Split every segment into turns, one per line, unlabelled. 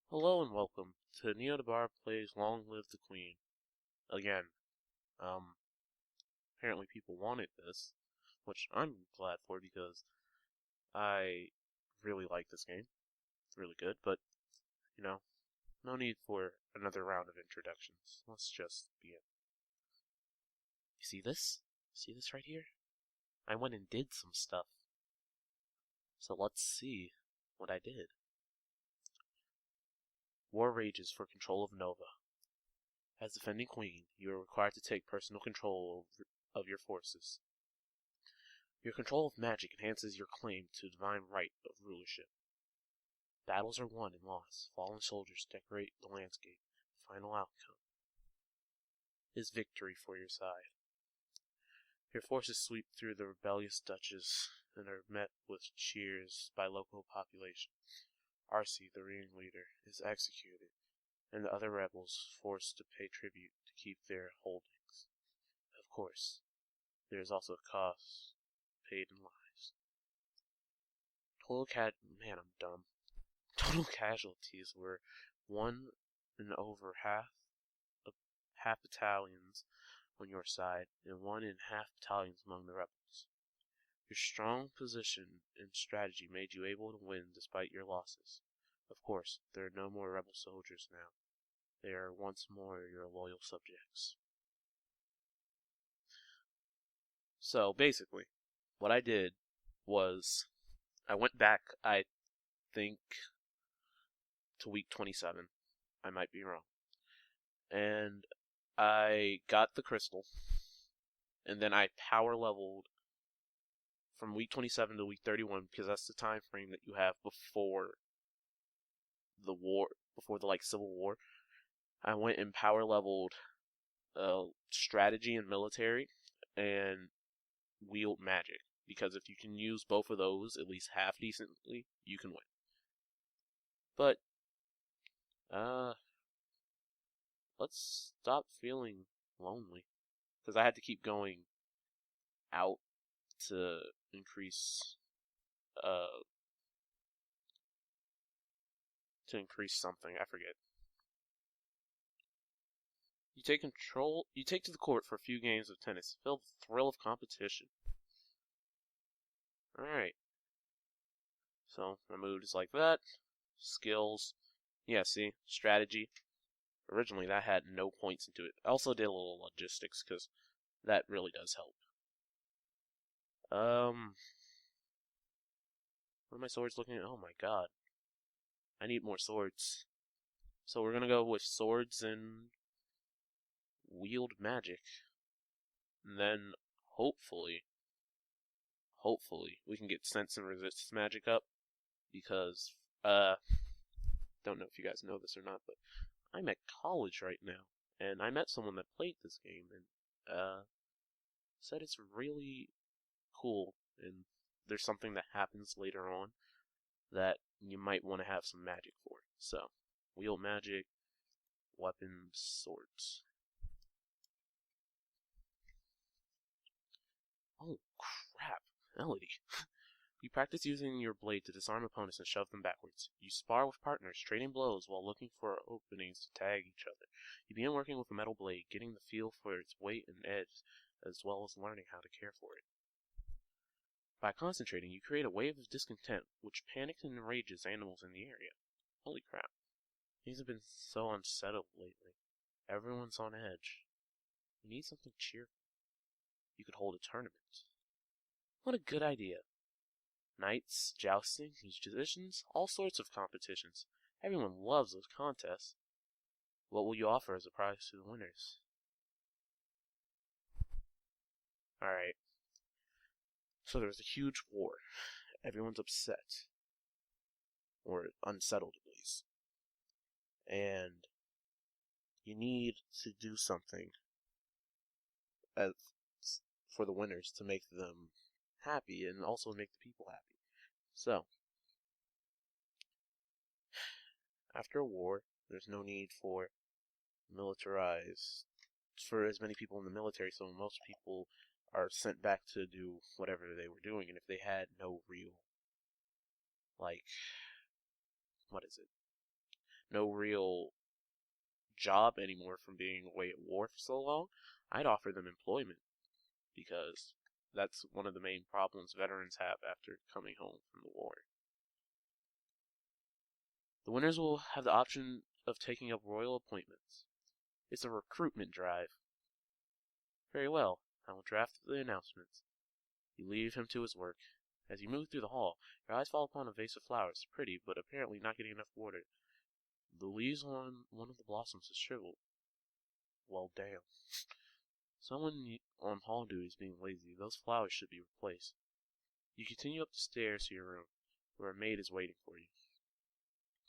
Hello and welcome to NeoDabara Plays Long Live the Queen. Again, um, apparently people wanted this, which I'm glad for because I really like this game. It's really good, but, no need for another round of introductions. Let's just begin. You see this? See this right here? I went and did some stuff. So let's see what I did. War rages for control of Nova. As defending queen, you are required to take personal control of your forces. Your control of magic enhances your claim to divine right of rulership. Battles are won and lost. Fallen soldiers decorate the landscape. The final outcome is victory for your side. Your forces sweep through the rebellious duchies and are met with cheers by local population. Arcee, the ringleader, is executed, and the other rebels forced to pay tribute to keep their holdings. Of course, there is also a cost paid in lives. Man, I'm dumb. Total casualties were 1 in over half battalions on your side, and 1 in half battalions among the rebels. Your strong position and strategy made you able to win despite your losses. Of course, there are no more rebel soldiers now. They are once more your loyal subjects. So, basically, what I did was, I went back, I think, to week 27. I might be wrong. And I got the crystal, and then I power leveled from week 27 to week 31 because that's the time frame that you have before the war, before the Civil War. I went and power leveled strategy and military, and wield magic, because if you can use both of those at least half decently, you can win. But let's stop feeling lonely, because I had to keep going out to increase uh something, I forget. You take to the court for a few games of tennis. Feel the thrill of competition. Alright. So my mood is like that. Skills. Yeah, see? Strategy. Originally that had no points into it. I also did a little logistics, because that really does help. What are my swords looking at? Oh my god. I need more swords. So we're gonna go with swords and wield magic. And then, hopefully, we can get sense and resistance magic up. Because, don't know if you guys know this or not, but I'm at college right now. And I met someone that played this game and, said it's really cool. And there's something that happens later on that you might want to have some magic for. So, wield magic, weapons, swords. Oh, crap. Melody. You practice using your blade to disarm opponents and shove them backwards. You spar with partners, trading blows while looking for openings to tag each other. You begin working with a metal blade, getting the feel for its weight and edge, as well as learning how to care for it. By concentrating, you create a wave of discontent, which panics and enrages animals in the area. Holy crap. Things have been so unsettled lately. Everyone's on edge. You need something cheerful. You could hold a tournament. What a good idea. Knights, jousting, musicians, all sorts of competitions. Everyone loves those contests. What will you offer as a prize to the winners? Alright. So there's a huge war. Everyone's upset. Or unsettled, at least. And you need to do something as, for the winners to make them happy and also make the people happy. So, after a war, there's no need for as many people in the military, so most people are sent back to do whatever they were doing, and if they had no real, what is it? no real job anymore from being away at war for so long, I'd offer them employment because that's one of the main problems veterans have after coming home from the war. The winners will have the option of taking up royal appointments. It's a recruitment drive. Very well, I will draft the announcements. You leave him to his work. As you move through the hall, your eyes fall upon a vase of flowers, pretty, but apparently not getting enough water. The leaves on one of the blossoms is shriveled. Well, damn. Someone on hall duty is being lazy. Those flowers should be replaced. You continue up the stairs to your room, where a maid is waiting for you.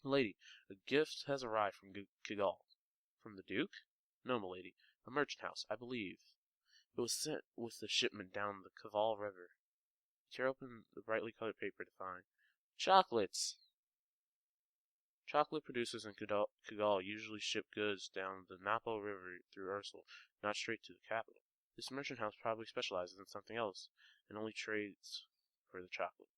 Lady, a gift has arrived from Kigal. From the Duke? No, milady. A merchant house, I believe. It was sent with the shipment down the Kaval River. Tear open the brightly colored paper to find chocolates. Chocolate producers in Kigal usually ship goods down the Napo River through Ursul, not straight to the capital. This merchant house probably specializes in something else, and only trades for the chocolate.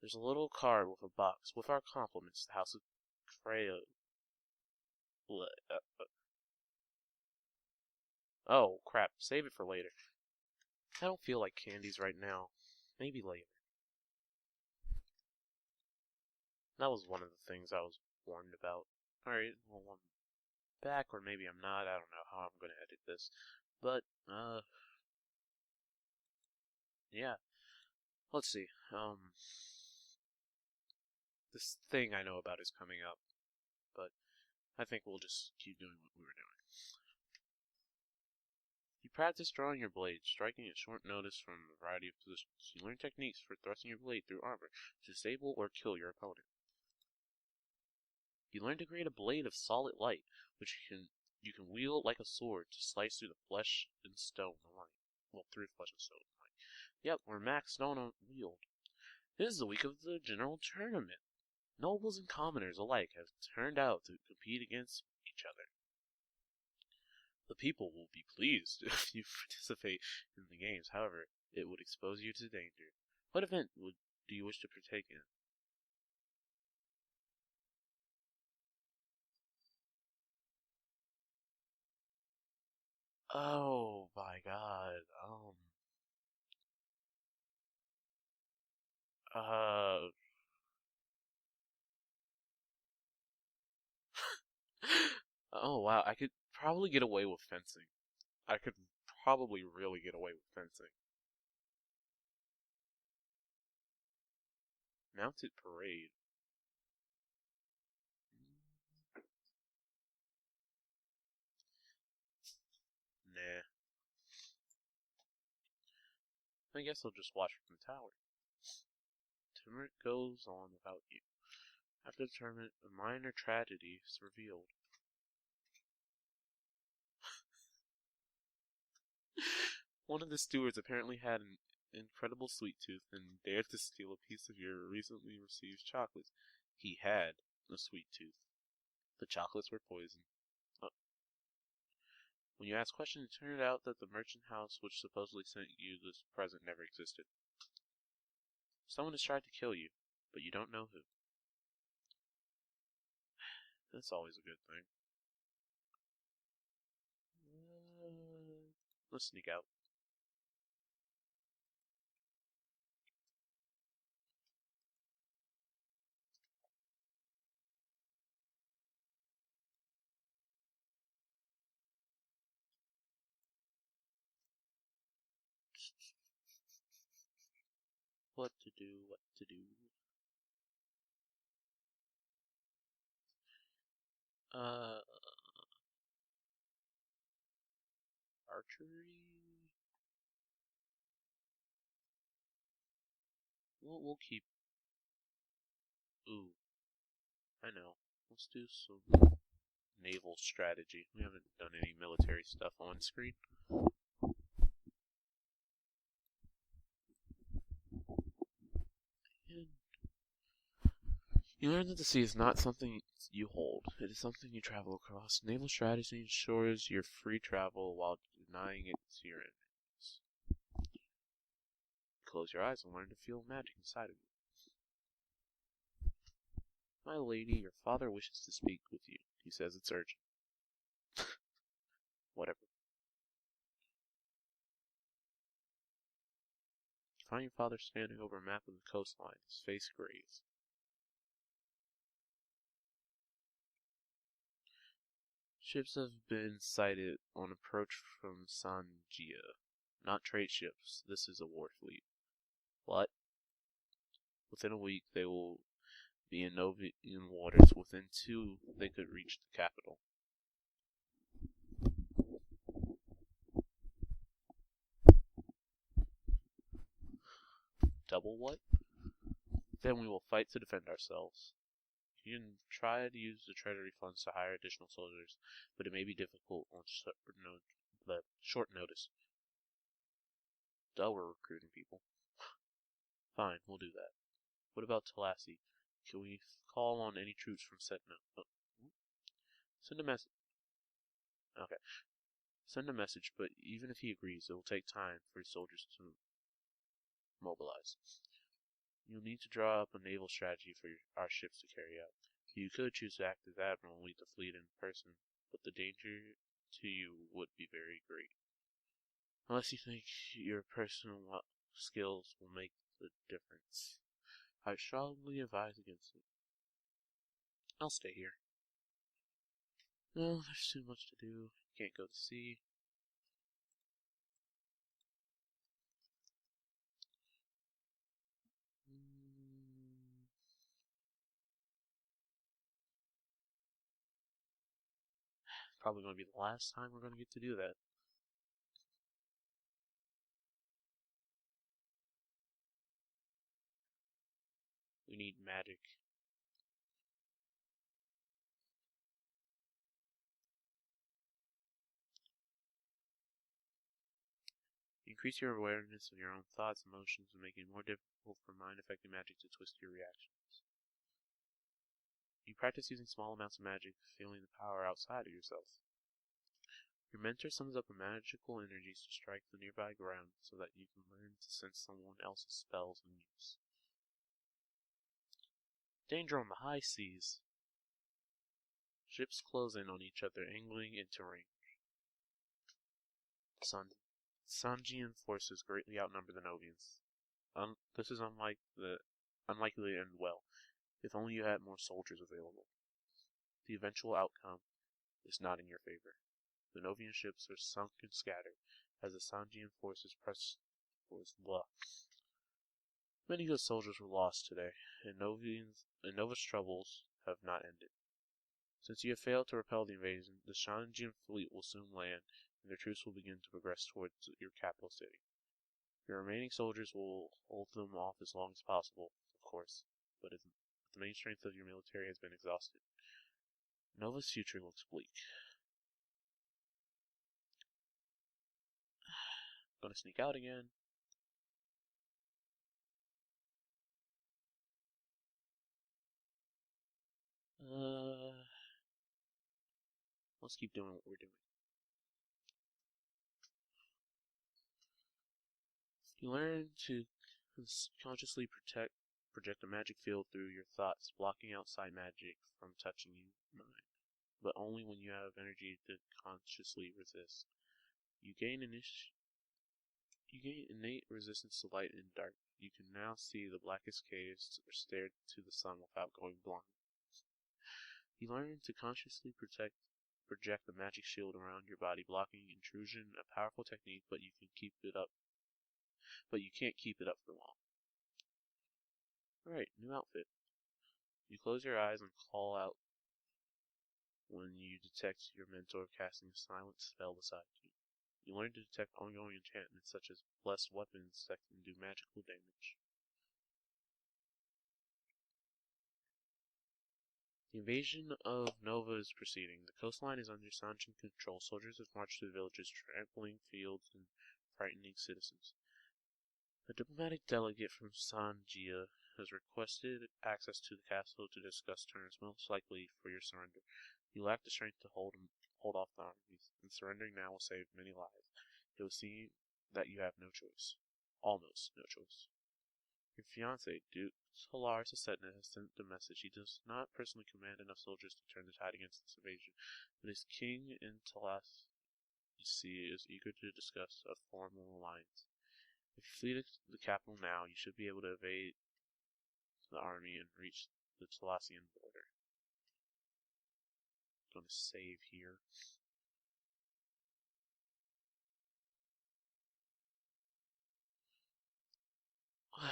There's a little card with a box. With our compliments, the House of Creo. Oh, crap. Save it for later. I don't feel like candies right now. Maybe later. That was one of the things I was warned about. Alright, well, I'm back, or maybe I'm not. I don't know how I'm going to edit this. But, yeah. Let's see. This thing I know about is coming up. But I think we'll just keep doing what we were doing. You practice drawing your blade, striking at short notice from a variety of positions. You learn techniques for thrusting your blade through armor to disable or kill your opponent. You learn to create a blade of solid light, which you can wield like a sword to slice through the flesh and stone alike. Well, through flesh and stone alike. Yep, we're maxed on wield. This is the week of the general tournament. Nobles and commoners alike have turned out to compete against each other. The people will be pleased if you participate in the games. However, it would expose you to danger. What event do you wish to partake in? Oh my god. Uh. Oh wow, I could probably get away with fencing. I could probably really get away with fencing. Mounted parade. Nah. I guess I'll just watch from the tower. Tournament goes on without you. After the tournament, a minor tragedy is revealed. One of the stewards apparently had an incredible sweet tooth and dared to steal a piece of your recently received chocolates. He had a sweet tooth. The chocolates were poison. Uh, when you asked questions, it turned out that the merchant house which supposedly sent you this present never existed. Someone has tried to kill you, but you don't know who. That's always a good thing. Let's sneak out. What to do, what to do. Archery? We'll keep. Ooh, I know. Let's do some naval strategy. We haven't done any military stuff on screen. And you learn that the sea is not something you hold. It is something you travel across. Naval strategy ensures your free travel while denying it to your enemies. Close your eyes and learn to feel magic inside of you. My lady, your father wishes to speak with you. He says it's urgent. Whatever. You find your father standing over a map of the coastline, his face graves. Ships have been sighted on approach from Sanjia. Not trade ships, this is a war fleet. What? Within a week they will be in Novian waters. Within 2, they could reach the capital. Double what? Then we will fight to defend ourselves. You can try to use the treasury funds to hire additional soldiers, but it may be difficult on short notice. Duh, we're recruiting people. Fine, we'll do that. What about Talassi? Can we call on any troops from Setno? Oh. Send a message. Okay. Send a message, but even if he agrees, it will take time for his soldiers to mobilize. You'll need to draw up a naval strategy for our ships to carry out. You could choose to act as admiral and lead the fleet in person, but the danger to you would be very great. Unless you think your personal skills will make the difference. I strongly advise against it. I'll stay here. No, there's too much to do. Can't go to sea. Probably going to be the last time we're going to get to do that. We need magic. Increase your awareness of your own thoughts and emotions and make it more difficult for mind-affecting magic to twist your reactions. You practice using small amounts of magic, feeling the power outside of yourself. Your mentor summons up the magical energies to strike the nearby ground so that you can learn to sense someone else's spells and use. Danger on the high seas. Ships close in on each other, angling into range. Sanjian forces greatly outnumber the Novians. This is unlikely to end well, if only you had more soldiers available. The eventual outcome is not in your favor. The Novian ships are sunk and scattered as the Sanjian forces press towards Many good soldiers were lost today, and Nova's troubles have not ended. Since you have failed to repel the invasion, the Sanjian fleet will soon land, and their troops will begin to progress towards your capital city. Your remaining soldiers will hold them off as long as possible, of course, but the main strength of your military has been exhausted. Nova's future looks bleak. Gonna sneak out again. Let's keep doing what we're doing. You learn to consciously project a magic field through your thoughts, blocking outside magic from touching you, but only when you have energy to consciously resist. You gain innate resistance to light and dark. You can now see the blackest caves or stare to the sun without going blind. You learn to consciously project a magic shield around your body, blocking intrusion, a powerful technique, but you can't keep it up for long. Alright, new outfit. You close your eyes and call out when you detect your mentor casting a silent spell beside you. You learn to detect ongoing enchantments such as blessed weapons that can do magical damage. The invasion of Nova is proceeding. The coastline is under Sanjin control. Soldiers have marched through the villages, trampling fields and frightening citizens. A diplomatic delegate from Sanjia has requested access to the castle to discuss terms most likely for your surrender. You lack the strength to hold off the armies, and surrendering now will save many lives. It will seem that you have no choice. Almost no choice. Your fiancé, Duke Solaris Asetna, has sent a message. He does not personally command enough soldiers to turn the tide against this invasion, but his king in Talas is eager to discuss a formal alliance. If you flee the capital now, you should be able to evade the army and reach the Talasian border. I'm gonna save here.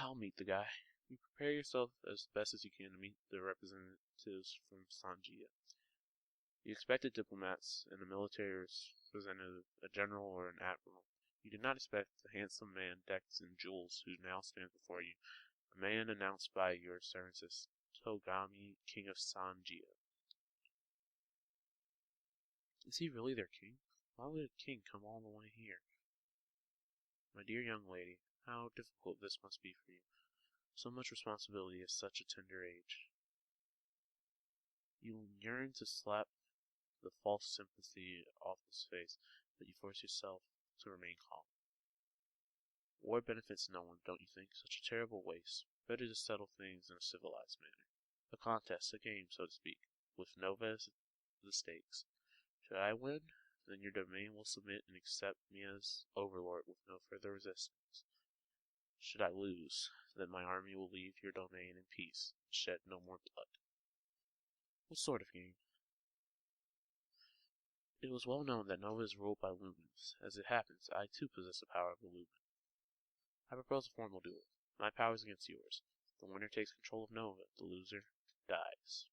I'll meet the guy. You prepare yourself as best as you can to meet the representatives from Sanjia. The expected diplomats and the military representative, a general or an admiral. You did not expect the handsome man decked in jewels who now stands before you, a man announced by your servants as Togami, king of Sanjia. Is he really their king? Why would a king come all the way here? My dear young lady, how difficult this must be for you. So much responsibility at such a tender age. You yearn to slap the false sympathy off his face, but you force yourself to remain calm. War benefits no one, don't you think? Such a terrible waste. Better to settle things in a civilized manner. A contest, a game, so to speak, with Nova as the stakes. Should I win, then your domain will submit and accept me as overlord with no further resistance. Should I lose, then my army will leave your domain in peace and shed no more blood. What sort of game? It was well known that Nova is ruled by lumens. As it happens, I too possess the power of a lumen. I propose a formal duel. My powers against yours. The winner takes control of Nova. The loser dies.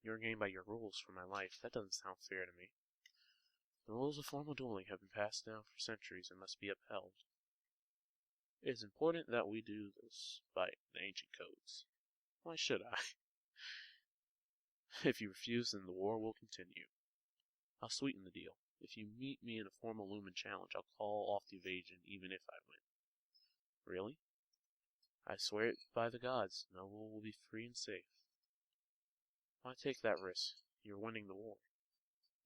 Your game by your rules for my life. That doesn't sound fair to me. The rules of formal dueling have been passed down for centuries and must be upheld. It is important that we do this by the ancient codes. Why should I? If you refuse, then the war will continue. I'll sweeten the deal. If you meet me in a formal lumen challenge, I'll call off the invasion even if I win. Really? I swear it by the gods. Nova will be free and safe. Why take that risk? You're winning the war.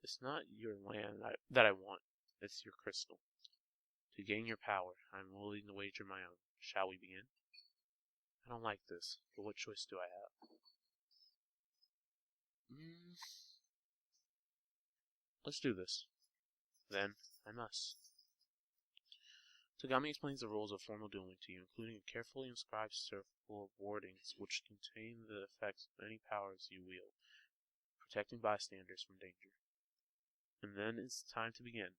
It's not your land that I want. It's your crystal. To gain your power, I'm willing to wager my own. Shall we begin? I don't like this, but what choice do I have? Let's do this. Then, I must. Togami explains the rules of formal dueling to you, including a carefully inscribed circle of wardings which contain the effects of any powers you wield, protecting bystanders from danger. And then it's time to begin.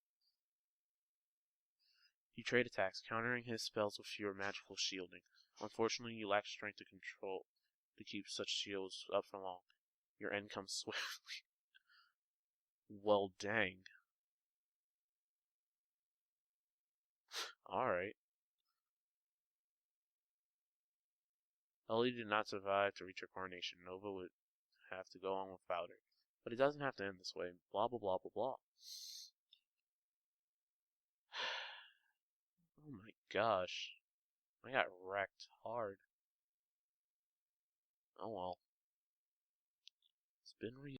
You trade attacks, countering his spells with your magical shielding. Unfortunately, you lack strength to keep such shields up for long. Your end comes swiftly. Well, dang. Alright. Ellie did not survive to reach her coronation. Nova would have to go on without her. But it doesn't have to end this way. Blah, blah, blah, blah, blah. Oh my gosh. I got wrecked hard. Oh well. It's been real.